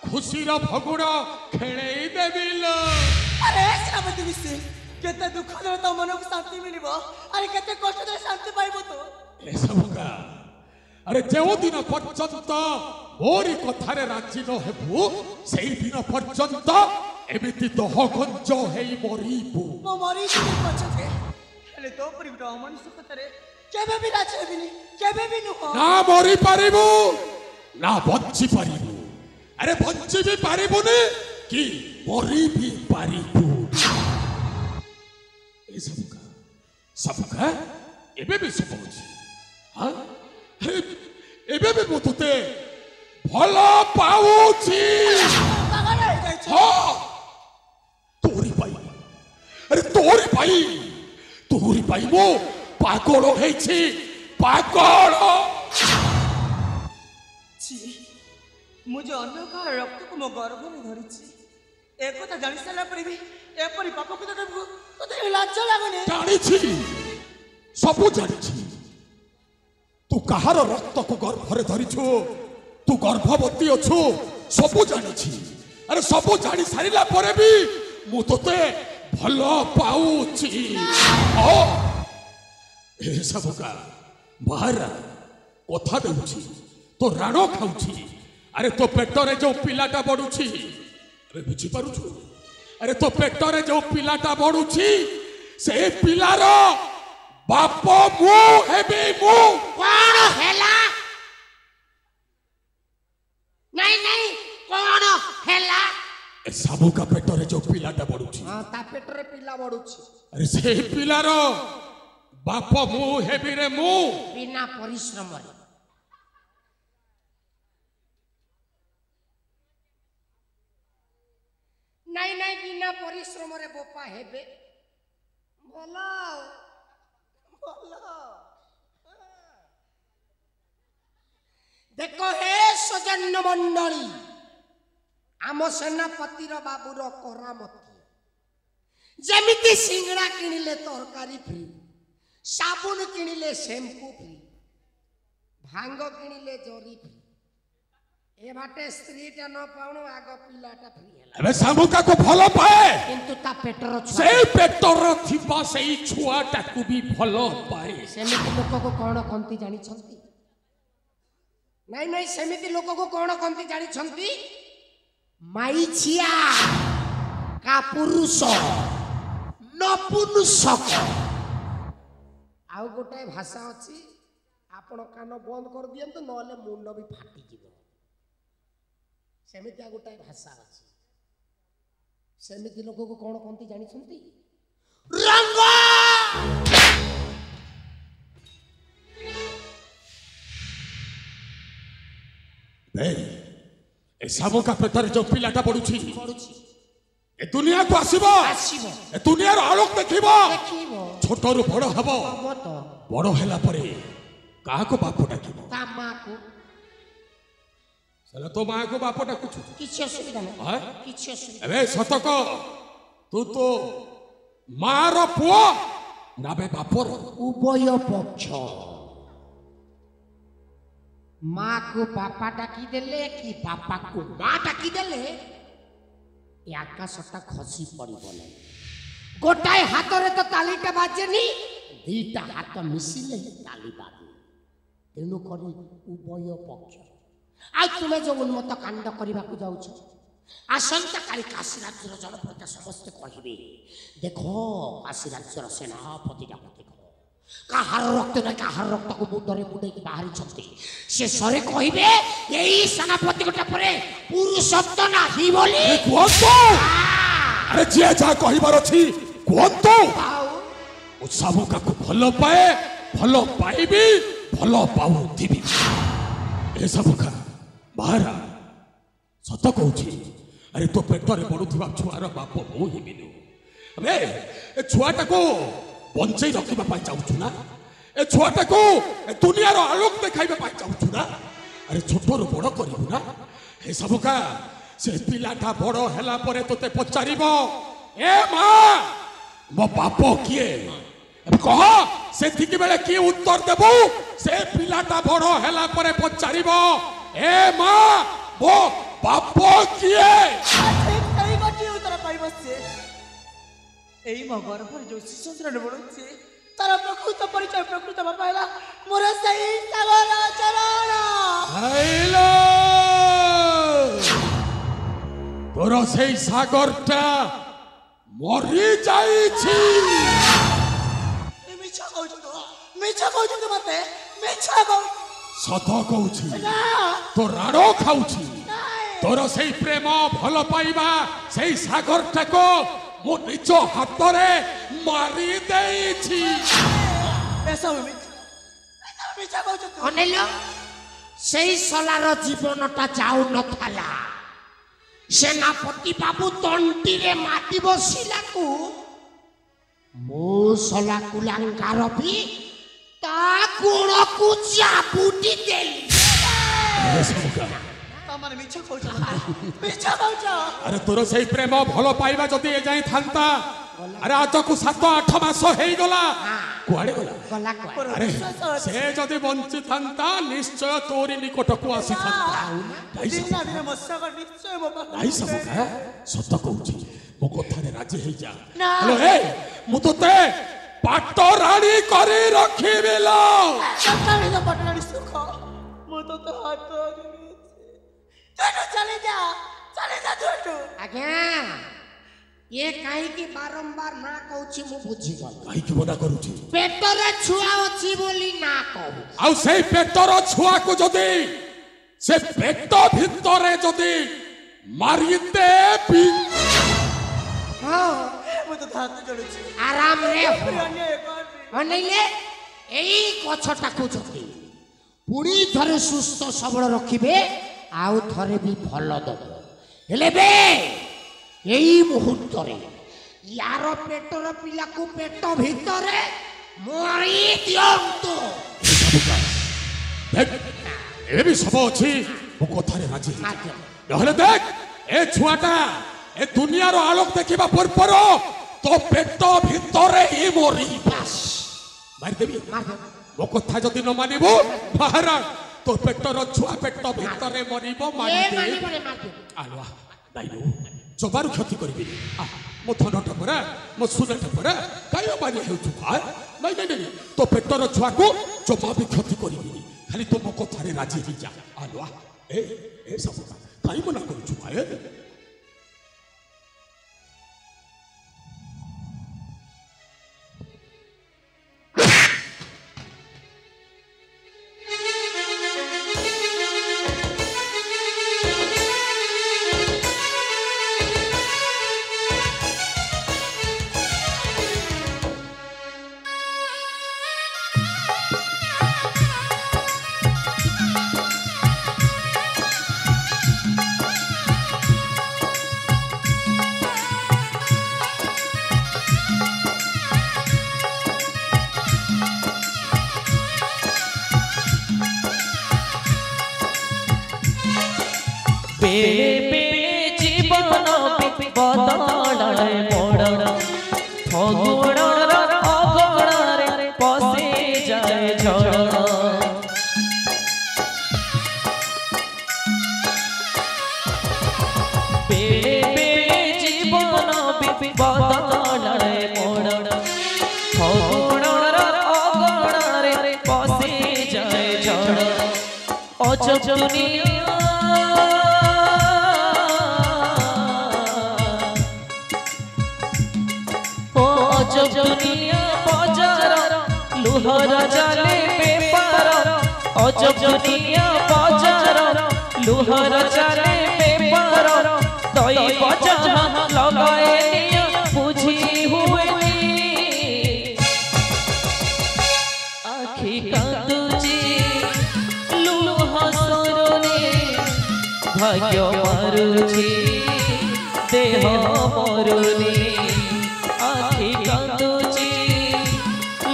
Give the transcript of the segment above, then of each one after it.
खुशी भगुड़ खेल देविल। अरे श्रावती मिश्र केते दुख दे तो मन को शांति मिलिबो अरे केते कष्ट दे शांति पाइबो तो ए सबका अरे जो दिन पर्यंत मोरी कथारे राजी न हेबु से दिन पर्यंत एमिति दह गंज हेई मरिबु मो मरी के पछते हेले तो परिबो मनुष्य कथारे केबे भी राजी हेबिनी केबे भी नुह ना मरी पारिबु ना बंची पारिबु अरे बंची भी पारिबुनी कि मरी भी पारिबु ए सबका एबे भी सब होची हां एबे भी मुतते भला पाउची पागल हो जाय छ हां तोरी पाई मो पागल हेछि पागल छी मुझे अन्य का रक्त को मो गर्भ में धरिछि एक कथा जानि साला पर भी एपरि पाप को करबो तो लाज लागने जानि छी सब जानि छी तू कहार रक्त को गर्भ रे धरिछु तू गर्भवती अछु सब जानि छी अरे सब जानि सारिला परे भी मु तोते भलो पाउची ओ ए सबका बाहर कथा देउची तो राणो खाउची अरे तो पेटरे जो पिलाटा बडुची अरे बुझी पारुछु अरे तो पेटरे जो पिलाटा बडुची से पिलार बाप मु हेबी मु कौन हेला नहीं कौन हेला ए सबू का पेटरे जो पिलाटा बडुची हां ता पेटरे पिला बडुची अरे से पिलार बाप मु हेबी रे मु बिना परिश्रम रे नहीं बिना परिश्रम रे बोपा हेबे भला देखो हे सजन मंडली आम सेनापतिर बाबूर करामती जमिति सिंगड़ा किणिले तरकारी फ्री साबुन किणिले शैम्पू फ्री भांग किणिले जरी फ्री ए बाटे स्त्रीटा न पाउनो आगो पिलाटा फ्री हैला अबे सामुका को भलो पाए किंतु ता पेटर से पेटर थिबा सेई छुआटा को भी भलो पाए सेमिति लोक को कोन कंती जानि छंती नहीं सेमिति लोक को कोन कंती जानि छंती माइछिया का पुरुष नपुंसक आउ गोटे भाषा अछि आपण कान बंद कर दियंतु नले मुंड भी फाटी जिवो सेमिति गोटे भाषा अछि सेमिति लोक को कोन कंती जानि छंती रंग ए सामो का पेटर जो पिलाटा बडुची ए दुनिया को आसीबो ए दुनिया रो आलोक देखिबो छोट रु बड़ हबो बड़ हैला परे काहा को बाप डाकिबो ता मां को सला तो मां को बाप डाकुछु किछ असुविधा नहीं हां किछ असुविधा अबे सतक तू तो मां रो पुओ नाबे बापर उभय पक्ष माँ को बापा डाकी देले कि बापा को माँ डाकी देले ये आकाशटा खसी पड़िबो नै गोटाए हाथ रे तो तालीटा बाजेनी दीटा हाथ मिसिले ताली बाजे तेणु करी उभय पक्ष आ तुमे जो उन्मत्त कांड करबा को जाउछ आसंता काली काशी राज्यर जनप्रजा समस्त कहिबे देखो काशी राज्यर सेनापति डाको देखो काहार रक्त ना काहार रक्त को मुंडरे मुंडे की बाहरी छंती से सरे कहिबे एई सेनापति गोटा परे पुरुषत्व नाही बोली कोतो अरे जे जा कहिबार अछि कोतो ओ सामो का को भलो पाए भलो पाइबी भलो पाऊ दिबी ए सब का बाहरा सत कहूची अरे तो पेटरे बडुथिबा छुआर बाप मो ही बिनु अबे ए छुआटा को बंचई रखिबा पाई चाहूछु ना ए छुआटा को ए दुनिया रो आलोक देखाइबा पाई चाहूछु ना अरे छोटो रो बड़ करिबु ना ए सब का से पिलाटा बड़ हैला परे तोते पचारिबो ए मां मो बाप किए कह से ठीक बेले की उत्तर देबो से पिलाटा बड़ हैला परे पचारिबो ए मां मो बाप किए ঠিক সেই গটি উত্তর পাইব সে এই মো গর্ভর যে শিশুশ্রণ বড়ছে তার প্রকৃত পরিচয় প্রকৃত বাপা হেলা মোর সেই সাগর চরণ আইলো তোর সেই সাগরটা মরি যাইছি মিছা কହୁଛୁ মতে মিছা কহু সত কହୁছি তো রাড় খাউছি তোর সেই প্রেম ভাল পাইবা সেই সাগরটাকে মো নিজ হাতরে মারি দেইছি এসব মিছা কହୁଛୁ অনিল সেই সলার জীবনটা যাও নথালা সেনাপতি বাবু তন্টিরে মাটি বসিলাকু মো সলা কুলাঙ্গার বি তা গুণকু চাপুটি দেলি মানে মিছা কହୁଛୁ মিছা কହୁଛୁ আরে তোর সেই প্রেম ভাল পাইবা যদি এ যাই থান্তা আরে আজকু 7-8 মাস হয়ে গলা কুয়াড়ে গলা গলা কয় আরে সে যদি বঞ্চি থান্তা নিশ্চয় তোরি নিকটকু আসি থান্তা দিন না দিনে ମୋ ସାଗର ନିଶ୍ଚୟ ମୋ ପାଖକୁ ନାଇଁ ସବୁକା ସତ କହୁଛି ମୋ କଥାରେ ରାଜି ହେଇଯା ନା। ହ୍ୟାଲୋ ଏ ମୁଁ ତୋତେ ପାଟ ରାଣୀ କରି ରଖିବି ଲୋ ସକାଳେ ପଟଣାରେ ସୁଖ ମୁଁ ତ ତୋ ହାତ ତୁଠୁ ଚାଲି ଯା ତୁଠୁ ଆଜ୍ଞା ଏ କାହିଁକି ବାରମ୍ବାର ନା କହୁଛି ମୁଁ ବୁଝିଗଲି କାହିଁକି ମନା କରୁଛି ପେଟରେ ଛୁଆ ଅଛି ବୋଲି ନା କହୁ ଆଉ ସେଇ ପେଟର ଛୁଆକୁ ଯଦି ସେ ପେଟ ଭିତରେ ଯଦି ମାରିଦେବି ହଁ ମୁଁ ତ ହାତ ଯୋଡୁଛି ଆରାମରେ ଅନ୍ୟାୟ କରିବି ଅନେଇଲେ ଏଇ ଗଛଟାକୁ ଯଦି ପୁଣି ଥରେ ସୁସ୍ଥ ସବଳ ରଖିବେ ଆଉ ଥରେ ବି ଭଲ ଦବ ହେଲେ ବେ ଏଇ ମୁହୂର୍ତ୍ତରେ ୟାର ପେଟର ପିଲାକୁ ପେଟ ଭିତରେ ମରି ଦିଅନ୍ତୁ ଦେଖ ଏ ବି ସବୁ ଅଛି ମୋ କଥାରେ ରାଜି ହେଇଯା ଆଜ୍ଞା ନହେଲେ ଦେଖ ଏ ଛୁଆଟା ଏ ଦୁନିଆର ଆଲୋକ ଦେଖିବା ପୂର୍ବରୁ ତୋ ପେଟ ଭିତରେ ହିଁ ମରିବ ମାରିଦେବି ମୋ କଥା ଯଦି ନ ମାନିବୁ ବାହାର ତୋ ପେଟର ଛୁଆ ପେଟ ଭିତରେ ମରିବ ମାରିଦେବି ଆଲୁଆ ନାଇନୁ ଜବାରୁ କ୍ଷତି କରିବିନି ମୋ ଧନଟା ପରା ମୋ ସୁନାଟା ପରା କାହିଁ ମାରି ହେଉଛୁ ନାଇଁ ନାଇଁ ନାଇଁ ତୋ ପେଟର ଛୁଆକୁ ଜମା ବି କ୍ଷତି କରିବିନି ଖାଲି ତୁ ମୋ କଥାରେ ରାଜି ହେଇଯା ଆଲୁଆ ଏ ସବୁ କାହିଁ ମନା କରୁଛୁ বেড়ে বেড়ে জীবন বদলায় মোড় ফগুড়র অগড়রে পশে যায় ঝড় বেড়ে বেড়ে জীবন বদলায় মোড় ফগুড়র অগড়রে পশে যায় ঝড় অজব দুনিয়া दुनिया बाजार लुहर जाले बेपार अजब दुनिया बाजार लुहर जाले बेपार तई बजा लगाए निया बुझी हुए आखि कांदुची लुह सरने भाग्य मारुची देह मरुनी आखि कांदुची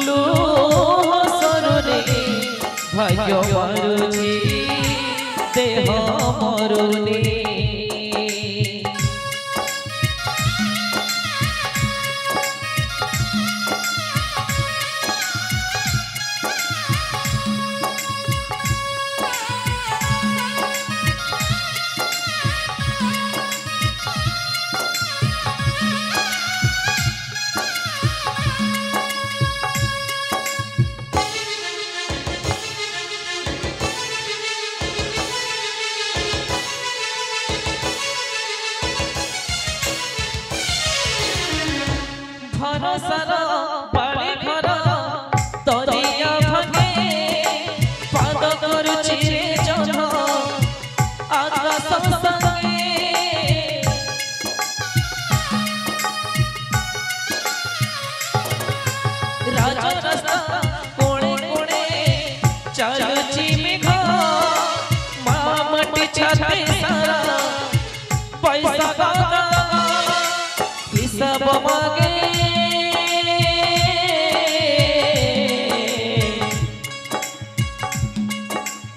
लुह सरने भाग्य मारुची देह मरुनी भरोसार बाड़ी घर तरिया भागे पाद करुछि रे जन आकाश संगे राजा रास्ता कोणे कोणे चालुछि मेघ मामटी छाते सारा पैसा पागा हिसाब मागे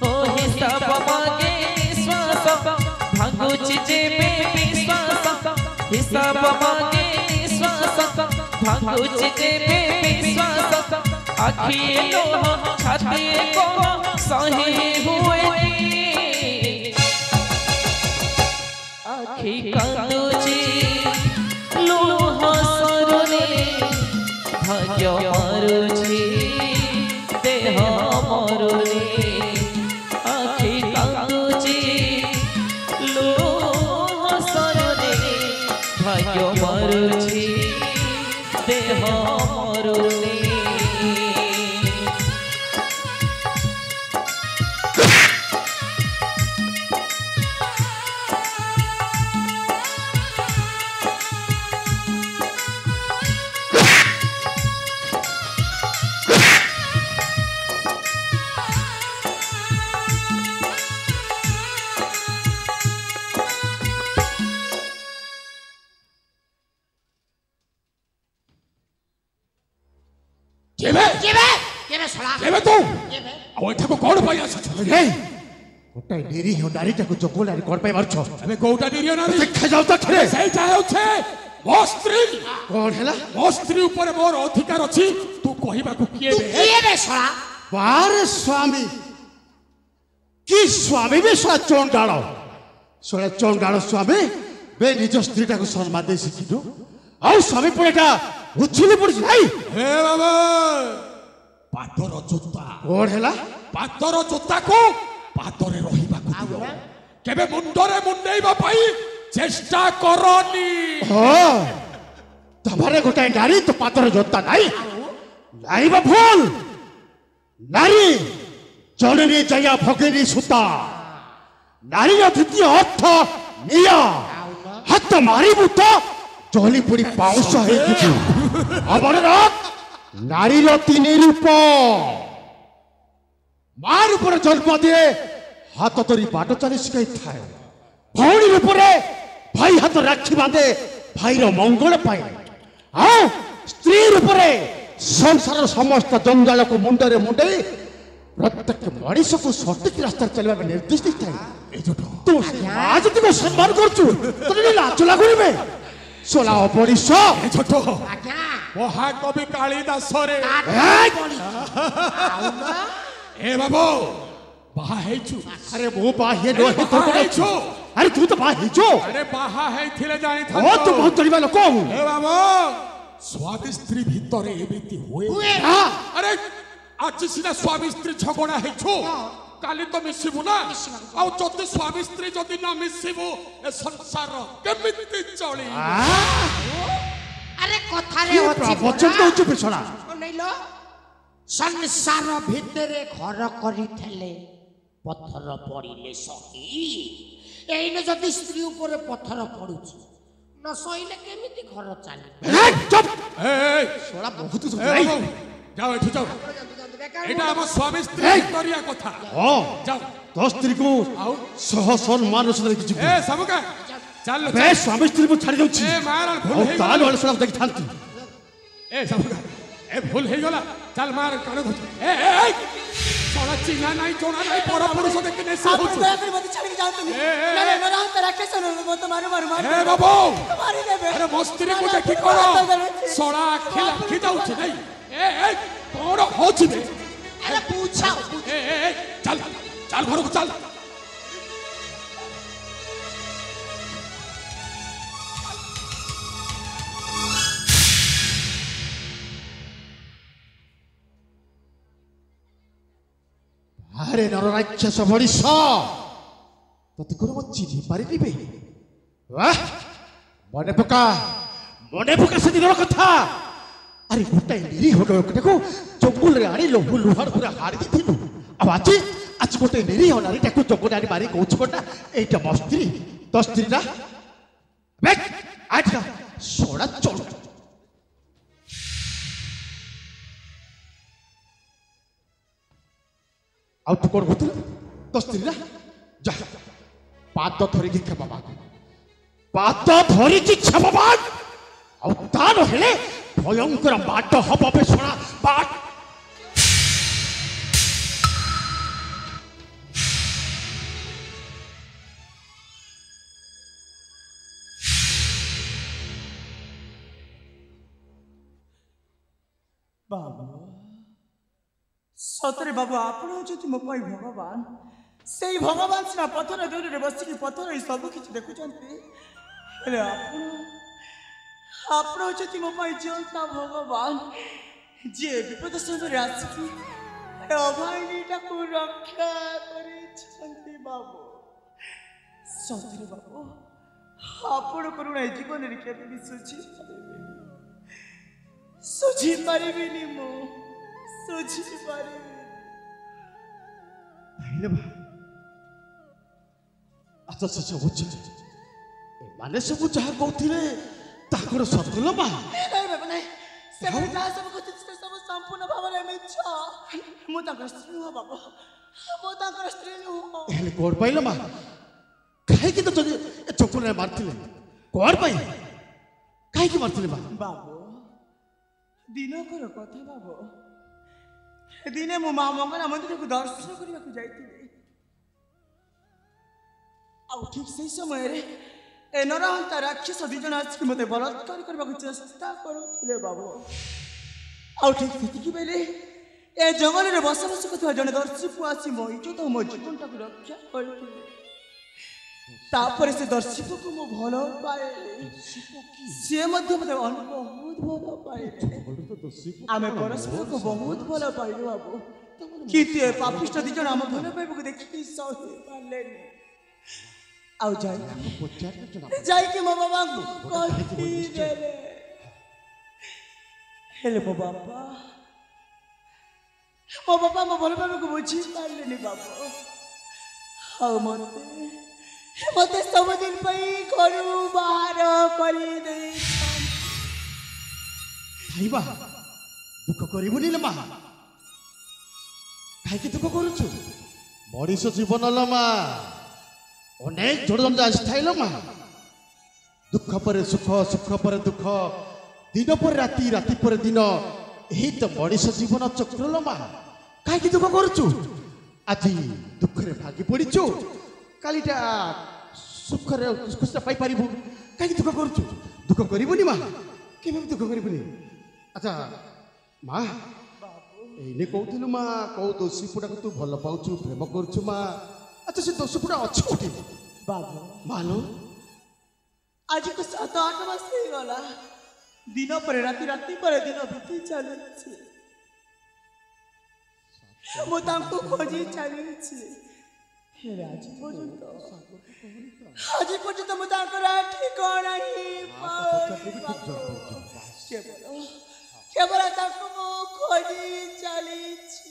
ओ हिसाब मागे विश्वास भांगुछि जेबे विश्वास हिसाब मागे विश्वास भांगुछि जेबे विश्वास आखि लोह छाती को सही हुए आखि कांदुछि लुह सरुने भाग्य मरुछि देह मरुने आखि कांदुछि लुह सरुने भाग्य मरुछि देह मरुने जेबे केबे केबे सला जेबे तू केबे ଆଉ ଏଠାକୁ କଣ ପାଇଁ ଆସିଛ रे ଗୋଟାଏ ଡେରି ହେଉ ଡାରିଟାକୁ ଜଗୁଲାରେ କଣ ପାଇଁ ମାରୁଛ ଏବେ କୋଉଟା ନିରୀହ ନାରୀ ଦେଖା ଯାଉ ତ ଥରେ ସେଇଟା ହେଉଛି ମୋ ସ୍ତ୍ରୀ କଣ ହେଲା ମୋ ସ୍ତ୍ରୀ ଉପରେ ମୋର ଅଧିକାର ଅଛି ତୁ କହିବାକୁ କିଏ ବେ केबे सला ବାରେ ସ୍ୱାମୀ କି ସ୍ୱାମୀ ବେ ଶଳା ଚଣ୍ଡାଳ ଶଳା ଚଣ୍ଡାଳ ସ୍ୱାମୀ ବେ ନିଜ ସ୍ତ୍ରୀଟାକୁ ସମ୍ମାନ ଦେଇ ଶିଖିଲୁ ଆଉ ସ୍ୱାମୀ ପୁଅଟା ଉଛୁଲି ପଡୁଛି ନାଇଁ ହେ ବାବା ପାଦର ଜୋତା କଣ ହେଲା ପାଦର ଜୋତାକୁ ପାଦରେ ରହିବାକୁ ଦିଅ କେବେ ମୁଣ୍ଡରେ ମୁଣ୍ଡେଇବା ପାଇଁ ଚେଷ୍ଟା କରନି ହଁ ତମରେ ଗୋଟାଏ ନାରୀ ତ ପାଦର ଜୋତା ନାଇଁ ନାଇଁ ବା ଭୁଲ ନାରୀ ଜଣରେ ଜୟା ଭଗିନୀ ସୂତା ନାରୀର ଦ୍ୱିତୀୟ ଅର୍ଥ ନିଆ ହାତ ମାରିବୁ ତ ଜଲି ପଡି ପାଉଁଶ ହେଇଯିବୁ ଆମର ନାରୀର ତିନି ରୂପ ମା ରୂପରେ ଜନ୍ମ ଦିଏ ହାତ ଧରି ବାଟ ଚାଲି ଶିଖାଇଥାଏ ଭଉଣୀ ରୂପରେ ଭାଇ ହାତ ରାକ୍ଷୀ ବାନ୍ଧେ ଭାଇର ମଙ୍ଗଳ ପାଇଁ ଆଉ ସ୍ତ୍ରୀ ରୂପରେ ସଂସାରର ସମସ୍ତ ଜଞ୍ଜାଳକୁ ମୁଣ୍ଡରେ ମୁଣ୍ଡେଇ ପ୍ରତ୍ୟେକ ମଣିଷକୁ ସଠିକ ରାସ୍ତାରେ ଚାଲିବା ପାଇଁ ନିର୍ଦ୍ଦେଶ ଦେଇଥାଏ ତୁ ଆଜି ତୁମେ ସମ୍ମାନ କରୁଛୁ ତୋର ଲାଜ ଲାଗୁନି ବେ ଶୋଲା ଅପରିଶ ଛୋଟ आज्ञा ମହାକବି କାଳିଦାସରେ काट ଏ ବାବୁ ବାହା ହେଇଛୁ ଆରେ ମୁଁ ବାହ୍ୟ ଆରେ ବାହା ହେଇଛୁ ଆରେ ତୁ ତ ବାହା ହେଇଛୁ ଆରେ ବାହା ହେଇଥିଲେ ଓ ତୁ ଜାଣିଥାନ୍ତୁ ବହୁତ ଚଳିବା ଲୋକ ଏ ବାବୁ ସ୍ୱାମୀ ସ୍ତ୍ରୀ ଭିତରେ ଏମିତି ହୁଏ ହଁ, ଆରେ ଆଜି ସିନା ସ୍ୱାମୀ ସ୍ତ୍ରୀ ଝଗଡ଼ା ହେଇଛୁ କାଲି ତ ମିଶିବୁ ନା ଆଉ ଯଦି ସ୍ୱାମୀ ସ୍ତ୍ରୀ ଯଦି ନ ମିଶିବୁ ଏ ସଂସାର କେମିତି ଚଳିବ अरे कथा रे କି अछि ପ୍ରବଚନ ଦଉଛୁ ବିଛଣା नैलो संसार भितरे घर करिथले पत्थर पड़िले सही एइने जदि स्त्री ऊपर पत्थर पडुची न सहिले केमिति घर चाली চুপ ଏ ଶୋলা ବହୁତ ଏ ବାବୁ, ଯାଅ ଏଠୁ ଯାଅ ଏଇଟା ଆମ ସ୍ୱାମୀ ସ୍ତ୍ରୀ କରିବା କଥା ହଁ ଯାଅ ତୋ ସ୍ତ୍ରୀକୁ ଆଉ ସହ ସମ୍ମାନ ସହିତ ଦେଖିଛୁ ଏ ସବୁକା ଚାଲ ବେ ସ୍ୱାମୀ ସ୍ତ୍ରୀକୁ ଛାଡ଼ି ଦଉଛି ଏ ମାର ଭୁଲ ଆଉ ହେଇଗଲା ତାହେଲେ ଶୋଲା ଦେଖିଥାନ୍ତି ଏ ସବୁକା ଏ ଭୁଲ ହେଇଗଲା ଚାଲ ମାର କାଣ ଧରୁଛୁ ଏ ସଳା ଚିହ୍ନା ନାହିଁ ଜଣା ନାହିଁ ପର ପୁରୁଷ ଦେଖି ନେଶି आप ହଉଛୁ दया कर मत छाड़ के जाओ तुम ए, ए, नहीं मेरा हाथ रखे सुनो मत मारो मारो मारो ଏ ବାବୁ मारी दे बे ଆରେ ମୋ ସ୍ତ୍ରୀକୁ ଦେଖି କଣ ସଳା ଆଖି ଲାଖି ଯାଉଛି ନାଇଁ ଏ କଣ ହଉଛି ବେ अरे पूछा ए चल चल घरକୁ ଚାଲ ଆରେ ନରରାକ୍ଷସ ମଣିଷ ତତେ କଣ ମୁଁ ଚିହ୍ନି ପାରିବି ମନେ ପକା ସେଦିନର କଥା अरे गोटाए निरी हो लोकटाको जंगल रे आनी लोहु लुहार पूरा हार दिथिलु अब आज गोटे निरी हो नारी टाको जंगल आनी मारी कहूछ कोटा एटा मस्त्री तो स्त्री ना बैठ आज का सोड़ा चल आउ तू कोन होतल तो स्त्री ना जा पाद धरी की क्षमा माग पाद धरी की क्षमा माग आउ ता नहेले भयंकर बाट हब बेसणा बाट बाबू सतरे बाबू आपण होती मो पाई भगवान से भगवान सिना पथर दूर बसिक पथर सब किसी देखुंटे ଆପଣ ହେଉଛନ୍ତି ମୋ ପାଇଁ ଜଣତା ଭଗବାନ ଯିଏ ବିପଦ ସମୟରେ ଆସିକି ଅଭାଇନୀଟାକୁ ରକ୍ଷା କରିଛନ୍ତି ବାବୁ ସତରେ ବାବୁ ଆପଣ କରୁଣା ଏ ଜୀବନରେ କେବେ ବି ସୁଝି ପାରିବିନି ମୁଁ ସୁଝି ପାରିବିନି ଆଚ୍ଛା ଆଚ୍ଛା ବୁଝି ଏମାନେ ସବୁ ଯାହା କହୁଥିଲେ ताकर सतलो मा नहीं बाबा नहीं सब जहाँ सब कुछ सब संपूर्ण भावना मिछ मु ताकर स्त्री हो बाबा मु ताकर स्त्री हो हेले कोड पाइलो मा काहे की तो जदि ए चकुले मारथिले कोड पाइ काहे की मारथिले मा बाबू दिनकर कथा बाबू दिने मु मां मंगला मंदिर को दर्शन करबा को जाईथिले आ ठीक सही समय रे ए नरहंता राक्षस दिजन आसिक मते बलात्कार करबा चेष्टा करुले बाबू आउ ठीक सेतिकी बेले ए जंगल रे बसबस करथवा जने दर्शी पु आसी मो इज्जत मो जीवनटा को रक्षा करथिले तापर से दर्शी को मो भलो पाए से मध्य मते बहुत भलो पाए आमे परस्पर को बहुत भलो पाइलो बाबू किते पापिष्ट दिजन हम भलो पाइबो देखि सही पालेनी आउ जाई कि मो बाबा को कहि देले हेले मो बाबा मो भल बाबा को बुझी पारलेनी बाबा आउ मते सब दिन पई घरु बाहर करी दे भाईबा दुख करिबुनी ल मा काहे की दुख करूछु मरीष जीवन ल मा अनेक जोड़दंड आस्थाइल मा दुख पर सुख सुख पर दुख दिन पर राति राति पर दिन यही तो मनीष जीवन चक्र लो मा कहीं दुख करुचु आज दुख रे भागी पड़ीचु कालीटा सुख रे खुशा पाई पारिबु कहीं दुख करुचु दुख करिबुनी मा केबे दुख करिबुनी अच्छा मा एने कहथिलु मा को दोषी पुडा को तू भल पाउचु प्रेम करछु मा अच्छा से दोष पुडा अछि कोठी बाबू मालो आज को 7-8 मास हो गला दिन पर राति राति पर दिन बीती चलुछि मो तांको खोजी चलुछि हेले आज पर्यंत मो तांको ठिकाना ही केवल तांको मो खोजी चलुछि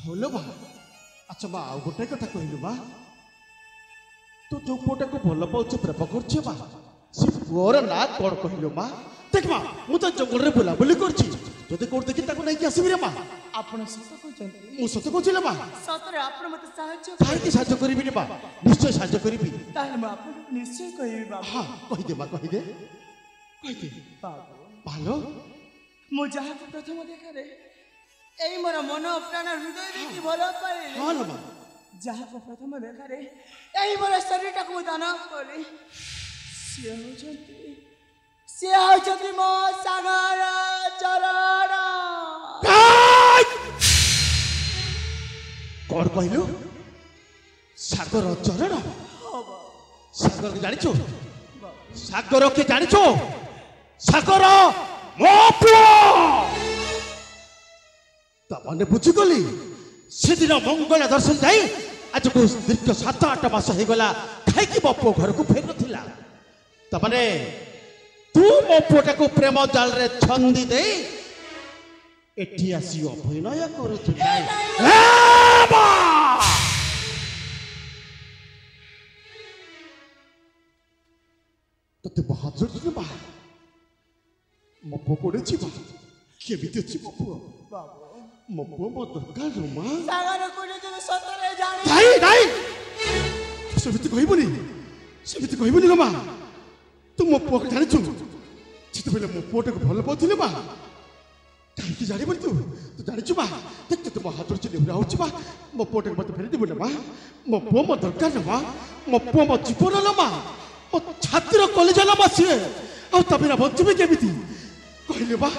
होलो बा अच्छा बा आ गोटे कथा कहलु बा तो जो पोटा को भल पाउछ प्रेम करछ बा से पुअर ना कोन कहलु बा देख बा मु तो जंगल रे बुला बुली करछि जदि कोड देखि ताको नै कि आसीबि रे बा आपण सत कहछन मु सत कहछले बा सतरे आपण मते सहाय्य काहे कि सहाय्य करिबि रे बा निश्चय सहाय्य करिबि ताले म आपण निश्चय कहिबि बा हां कहि दे बा कहि दे बाबू भालो मु जहा प्रथम देखा रे एई मोर मन प्राण हृदय देखि भलो पाए हां न बा जहा को प्रथम देखा रे एई मोर शरीर टाको दान करे से होचंती मो सागर चरण कोन कहलु सागर चरण सागर के जानिछो सागर के जानिछो सागर मो पुओ तमने बुझी गली से दिन मंगल दर्शन जाई आज को दीर्घ 7-8 मास हो गला खाई की बापो घर को फेर नथिला तमने तू मो पुटा को प्रेम जाल रे छंदी दे एठी आसी अभिनय करूछु नाई तते बहादुर रे बा मो पोकोडे छिबा केमिति छिबा पुओ मो पुओ मो दरकार मा ସାଗର କୋଡେ ତୁ ସତରେ ଜାଣି ନାଇ ନାଇ ସେମିତି କହିବୁନି ଲୋ ମା ତୁ ମୋ ପୁଅକୁ ଜାଣିଛୁ ଯେତେବେଳେ ମୋ ପୁଅଟାକୁ ଭଲ ପାଉଥିଲି ମା କାହିଁକି ଜାଣିବନି ତୁ ଜାଣିଛୁ ମା ତତେ ମୋ ହାତରୁ ଚିନି ହଉଛି ମା ମୋ ପୁଅଟାକୁ ମତେ ଫେରି ଦେବୁ ନା ମା ମୋ ପୁଅ ମୋ ଦରକାର ନା ମା ମୋ ପୁଅ ମୋ ଜୀବନ ଲୋ ମା ମୋ ଛାତିର କଲିଜା ଲୋ ମା ସିଏ ଆଉ ତା ବିନା ବଞ୍ଚିବି କେମିତି କହିଲେ ମା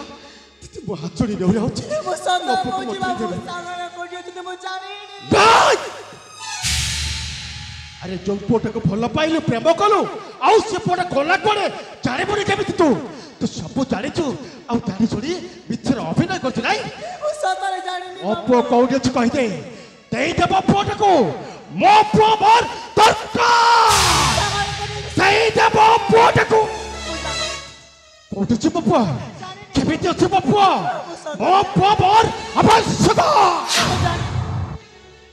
ତତେ ମୋ ହାତ ଚିନି ହଉଛି ମୁଁ ସତ କହୁଛି ବାବୁ ସାଗର କୋଡେ ତୁ ମୁଁ ଜାଣିନି अरे जो पुओटाକୁ ଭଲ ପାଇଲୁ ପ୍ରେମ କଲୁ ଆଉ ସେ ପୁଅଟା ଗଲା କୁଆଡ଼େ ଜାଣିବୁନି କେମିତି ତୁ ସବୁ ଜାଣିଛୁ ଆଉ ଜାଣି ଶୁଣି ମିଛରେ ଅଭିନୟ କରୁଛୁ ନାଇଁ ମୁଁ ସତରେ ଜାଣିନି ମୋ ପୁଅ କୋଉଠି ଅଛି କହିଦେ ଦେଇଦେବ ପୁଅଟାକୁ ମୋ ପୁଅ ମୋର ଦରକାର ଦେଇଦେବ ପୁଅଟାକୁ କୋଉଠି ଅଛି ମୋ ପୁଅ କେମିତି ଅଛି ମୋ ପୁଅ ମୋର ଆବଶ୍ୟକ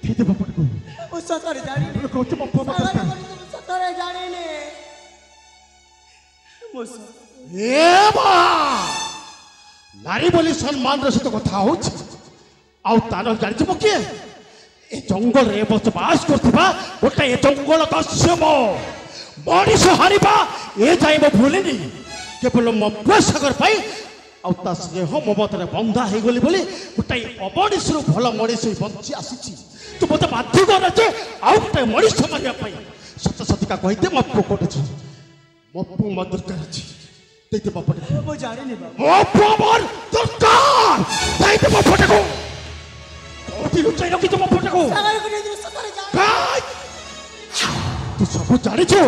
ଦେଇଦେବ ପୁଅଟାକୁ ମୁଁ ସତରେ ଜାଣିନି କହୁଛି ମୋ ପୁଅ ସାଗର କୋଡେ ତୁ ସତରେ ଜାଣିନି ମୁଁ ଏ ମା ନାରୀ ବୋଲି ସମ୍ମାନର ସହିତ କଥା ହଉଛି ଆଉ ତାର ଜାଣିଛୁ ମୁଁ କିଏ ଏ ଜଙ୍ଗଲରେ ବସବାସ କରୁଥିବା ଗୋଟେ ଏ ଜଙ୍ଗଲ ଦସ୍ୟମ ମଣିଷ ହାରିବା ଏ ଯାଇ ମୁଁ ଭୁଲିନି କେବଳ ମୋ ପୁଅ ସାଗର ପାଇଁ ଆଉ ତା ସ୍ନେହ ମମତାରେ ବନ୍ଧା ହେଇଗଲି ବୋଲି ଗୋଟେ ଅମଣିଷରୁ ଭଲ ମଣିଷ ବଞ୍ଚି ଆସିଛି ତୁ ମତେ ବାଧ୍ୟ କରୁଛୁ ଆଉ ଗୋଟେ ମଣିଷ ମାରିବା ପାଇଁ ସତ ସତିକା କହିଦେ ମୋ ପୁଅ କୋଉଠି ଅଛି ମୋ ପୁଅ ମୋ ଦରକାର ଅଛି ଦେଇଦେବ ପଟକୁ ମୁଁ ଜାଣିନି ବାବୁ ମୋ ପୁଅ ମୋର ଦରକାର ଦେଇଦେବ ପଟକୁ କୋଉଠି ଲୁଚାଇ ରଖିଛୁ ମୋ ପଟକୁ ସାଗର କୋଡେ ତୁ ସତରେ ଜାଣିନି ତୁ ସବୁ ଜାଣିଛୁ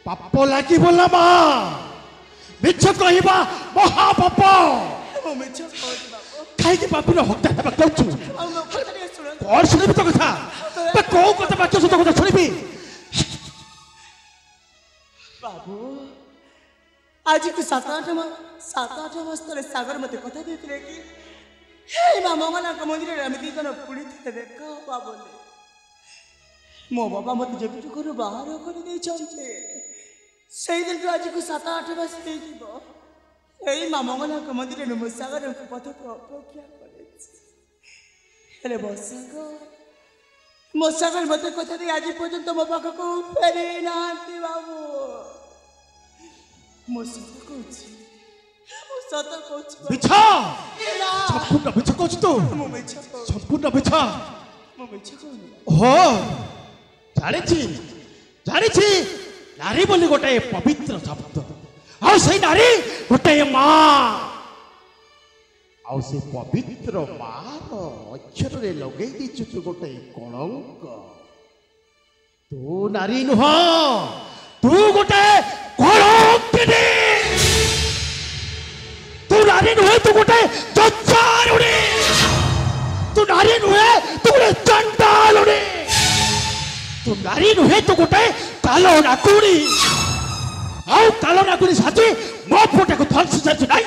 ପାପ ଲାଗିବ ନା ମା ମିଛ କହିବା ମହାପାପ ମୁଁ ମିଛ କହୁଛି ବାବୁ କାହିଁକି ପାପିର ହତ୍ୟା ହେବାକୁ ଯାଉଛୁ ଆଉ ମୋ କଥା ଟିକେ ଶୁଣ କଣ ଶୁଣିବି ତୋ କଥା କୋଉ କଥା ବାକ୍ୟ ସତ କଥା ଶୁଣିବି ବାବୁ ଆଜିକୁ 7-8 ମାସ ତଳେ ସାଗର ମତେ କଥା ଦେଇଥିଲେ କି ହେ ମା ମଙ୍ଗଳାଙ୍କ ମନ୍ଦିରରେ ଆମେ ଦି ଜଣ ପୁଣିଥରେ ଦେଖା ହବା ବୋଲି ମୋ ବାବା ମତେ ଯେମିତି ଘରୁ ବାହାର କରିଦେଇଛନ୍ତି ସେଇଦିନଠୁ ଆଜିକୁ 7-8 ମାସ ହେଇଯିବ ଏଇ ମା ମଙ୍ଗଳାଙ୍କ ମନ୍ଦିରରେ ମୁଁ ସାଗରଙ୍କ ପଥକୁ ଅପେକ୍ଷା କରିଛି ହେଲେ ମୋ ସାଗର ମତେ କଥା ଦେଇ ଆଜି ପର୍ଯ୍ୟନ୍ତ ମୋ ପାଖକୁ ଫେରି ନାହାନ୍ତି ବାବୁ ମୁଁ ସତ କହୁଛି ମିଛ ସମ୍ପୂର୍ଣ୍ଣ ମିଛ କହୁଛୁ ତୁ ମୁଁ ମିଛ କହୁଛି ସମ୍ପୂର୍ଣ୍ଣ ମିଛ ମୁଁ ମିଛ କହୁନି ଓହୋ ଜାଣିଛି ନାରୀ ବୋଲି ଗୋଟେ ପବିତ୍ର ଶବ୍ଦ ଆଉ ସେଇ ନାରୀ ଗୋଟେ ମା ଆଉ ସେ ପବିତ୍ର ମାର ଅକ୍ଷରରେ ଲଗେଇ ଦେଇଛୁ ତୁ ଗୋଟେ କଳଙ୍କ ତୁ ନାରୀ ନୁହଁ ତୁ ଗୋଟେ କଳଙ୍କିନୀ ତୁ ନାରୀ ନୁହେଁ ତୁ ଗୋଟେ ଜଞ୍ଜାରୁଣୀ ତୁ ନାରୀ ନୁହେଁ ତୁ ଗୋଟେ ଚଣ୍ଡାଳୁଣୀ ତୁ ନାରୀ ନୁହେଁ ତୁ ଗୋଟେ କାଲ ନାକୁଣୀ ଆଉ କାଲ ନାକୁଣୀ ସାଥି ମୋ ପୁଅଟାକୁ ଧନସି ଯାଉଛୁ ନାଇଁ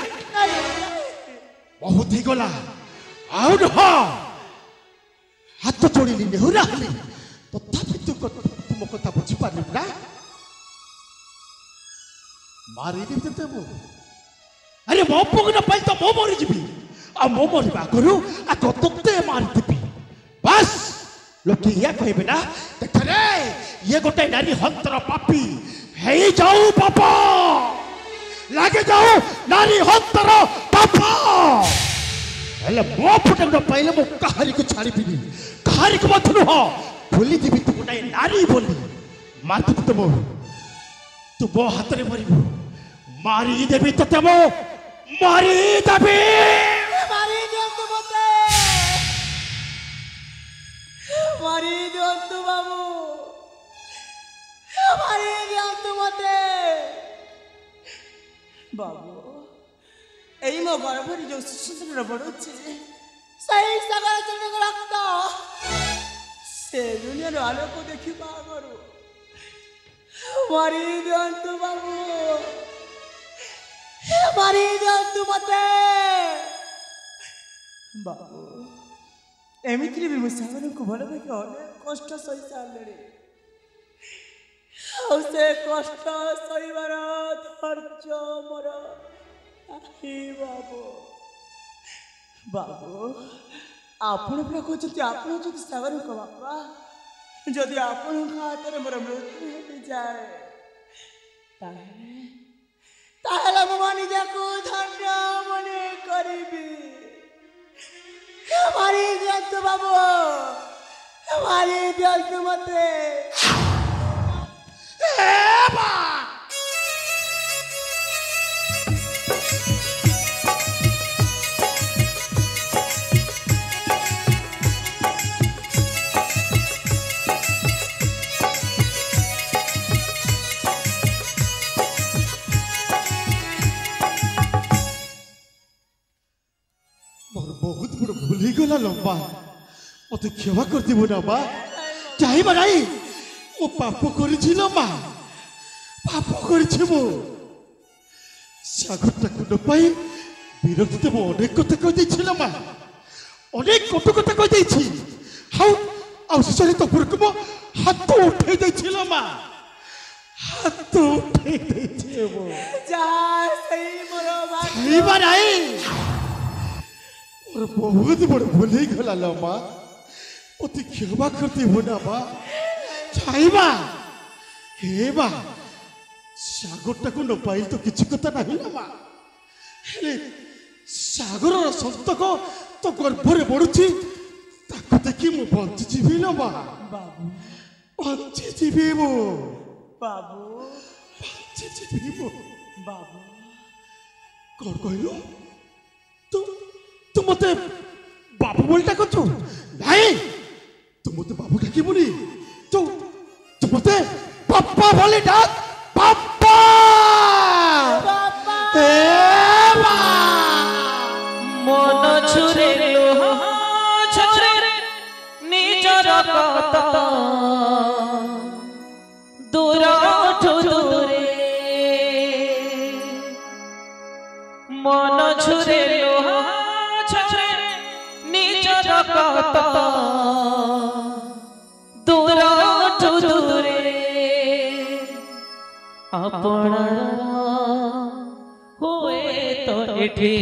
ବହୁତ ହେଇଗଲା ଆଉ ନୁହଁ ହାତ ଯୋଡ଼ିଲି ନେହୁରା ହେଲି ତଥାପି ତୁ ମୋ କଥା ବୁଝିପାରିଲୁ ନା ମାରିବି ତତେ ମୁଁ ଆରେ ମୋ ପୁଅକୁ ନ ପାଇ ତ ମୁଁ ମରିଯିବି ଆଉ ମୁଁ ମରିବା ଆଗରୁ ଆଗ ତତେ ମାରିଦେବି ବାସ୍ ଲୋକେ ଇଏ କହିବେ ନା ଦେଖରେ ଇଏ ଗୋଟେ ନାରୀ ହନ୍ତର ପାପୀ ହେଇଯାଉ ପାପ ଲାଗି ଯାଉ ନାରୀ ହନ୍ତର ପାପ ହେଲେ ମୋ ପୁଅଟାକୁ ନ ପାଇଲେ ମୁଁ କାହାରିକୁ ଛାଡ଼ିବିନି କାହାରିକୁ ମଧ୍ୟ ନୁହଁ ଭୁଲିଯିବି ତୁ ଗୋଟେ ନାରୀ ବୋଲି ମାରିଦେବି ତୁ ମୋ ହାତରେ ମରିବୁ ମାରିଦେବି ତତେ ମୁଁ ମାରିଦେବି ମାରିଦିଅନ୍ତୁ ମତେ ମାରିଦିଅନ୍ତୁ ବାବୁ ମାରିଦିଅନ୍ତୁ ମତେ ବାବୁ ଏଇ ମୋ ଗର୍ଭରେ ଯୋଉ ଶିଶୁର ବଢୁଛି ସେଇ ସାଗର ଚନ୍ଦ୍ରଙ୍କ ରକ୍ତ ସେ ଦୁନିଆର ଆଲୋକ ଦେଖିବା ଆଗରୁ ମାରିଦିଅନ୍ତୁ ବାବୁ मारी दियंतु मते बाबू एमिति भी मु सागर को भल देखि अनेक कष्ट सही सारे से कष्ट सहीबार धैर्य मोर नाही बाबू बाबू आपण पूरा कहते आपण जो सागर को बापा जदि आपण हाथ में मोर मृत्यु हो जाए ताहले मु निजे को धन्य मने करिबी हमारी दियंतु बाबू हमारी दियंतु मते बहुत बड़ भूल ही गला लंबा मत क्षमा कर दिबो ना बा चाहिबा नाही ओ पाप करिछि लंबा पाप करिछि मो सागर तक न पाई विरक्ति देव अनेक कथा कह दैछि लंबा अनेक कटु कथा कह दैछि हाउ आ सरी तो पुरक मो हाथ उठै दैछि लंबा हाथ उठै दैछि मो जा सही मोर बात चाहिबा नाही और बहुत बड़ भूल ही गला लम्बा अति क्षमा करती हो ना बा चाहिबा हे बा सागर को न पाई तो किसी कथा नहीं ना बा हेले सागर संतक तो गर्भरे बढ़ुची ताको देखि मु बंची जीवी ना बा बाबू बंची जीवी मु बाबू बंची जीवी मु बाबू कौन कहलो तू मते बाबू बोल डाक नहीं तू मते बाबू डाकी बोली तू मते पापा बोली डाक पापा मन छुरे लोहा छुरे निजर कत दूर दूरे मन छुरे लोहा कत दूर दूरे आपण हुए तो एठे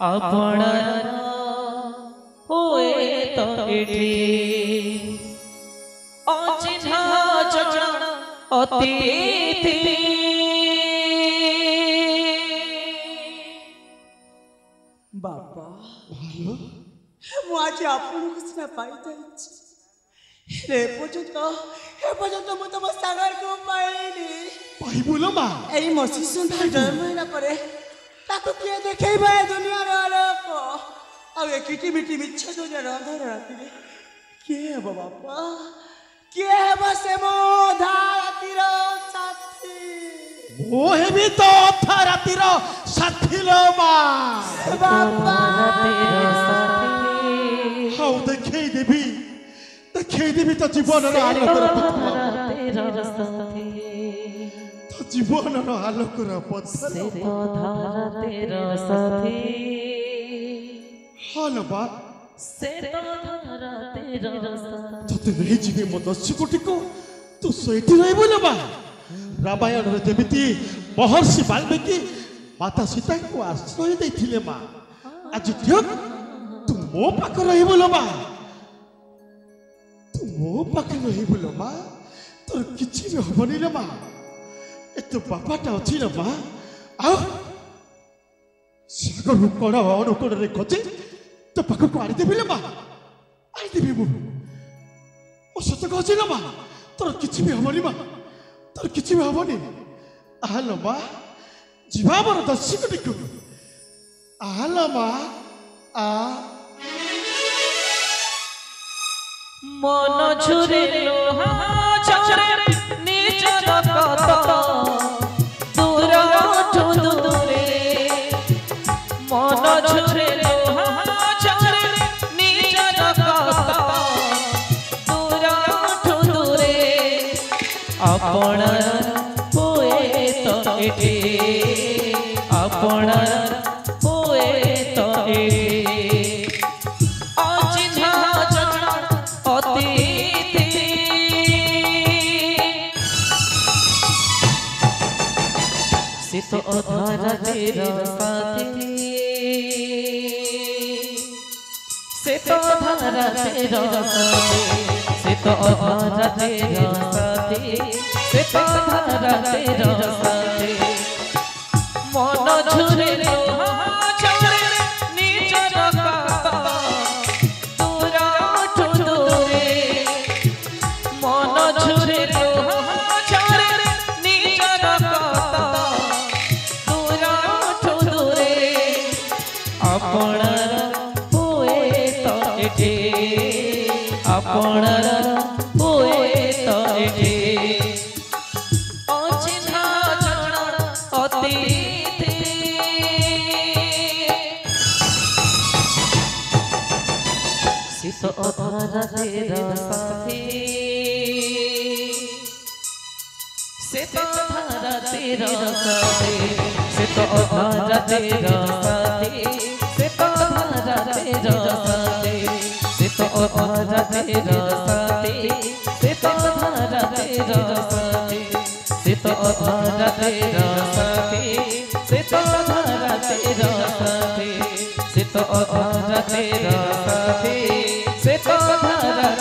आपण हुए तो एठे अचिन्ह जन अतिथि बाबा मु आज आपण को सिना पाई जाइछि रे पर्यंत मु तुम सागर को पाइनी पाई बोलो मा एई मसी सुंदर जन्मना परे ताको के देखैबा दुनिया रे आलोक आ ए किटी मिटी मिछ दुनिया रे अंधार राति रे के हे बाबा के हे से मो धारतिर साथी ओ हे भी तो रातिर साथी लो मा बाबा हाउ देखै देबी तो जीवन रो आलोक तो जीवन रो आलोक रो पत्थर तेरा साथी हाल बा से तो धरा तेरा साथी तते नहीं जीवे मो 10 कोटी को तू सोइति रही बोले बा रामायण रे जेमिति महर्षि वाल्मीकि माता सीता को आश्रय दैथिले मा आज देख तू मो पाख रही बोलो बा तू मो पाख रही बोलो मा तोर किछि भी हबनी रे मा ए तो बापाटा अछि रे मा आ सागर कोण अनुकोण रे खोजे तो पाख को आनी देबी रे मा आनी देबी मु ओ सत कहछि रे मा तोर किछि भी हबनी मा तोर किछि भी हबनी आलो मा जीवा मोर 10 कोटी को आलो मा आ मन छुरे लोहा छुरे निजर कत दूर दूरे मन छुरे लोहा छुरे निजर कत दूर दूरे आपण हुए तो एठे आपणार हुए तो एठे अचिन्हा जन अतिथि से तो अधारा तेरा साथी से तो अधारा तेरा साथी से तो अधारा तेरा साथी से तो अधारा तेरा साथी मन झुरे छाड़े निजर काता दूरा ठुदूरे मन झुरे छाड़े निजर काता दूरा ठुदूरे आपणार हुए तो एठे आपणार हुए तो एठे अचिन्हा जन अतिथि से तो अधारा तेरा साथी से तो अधारा तेरा साथी से तो अधारा तेरा साथी से तो अधारा तेरा साथी से तो अधारा तेरा साथी से तो अधारा तेरा साथी से तो अधारा तेरा साथी से तो अधारा तेरा साथी से तो अधारा तेरा साथी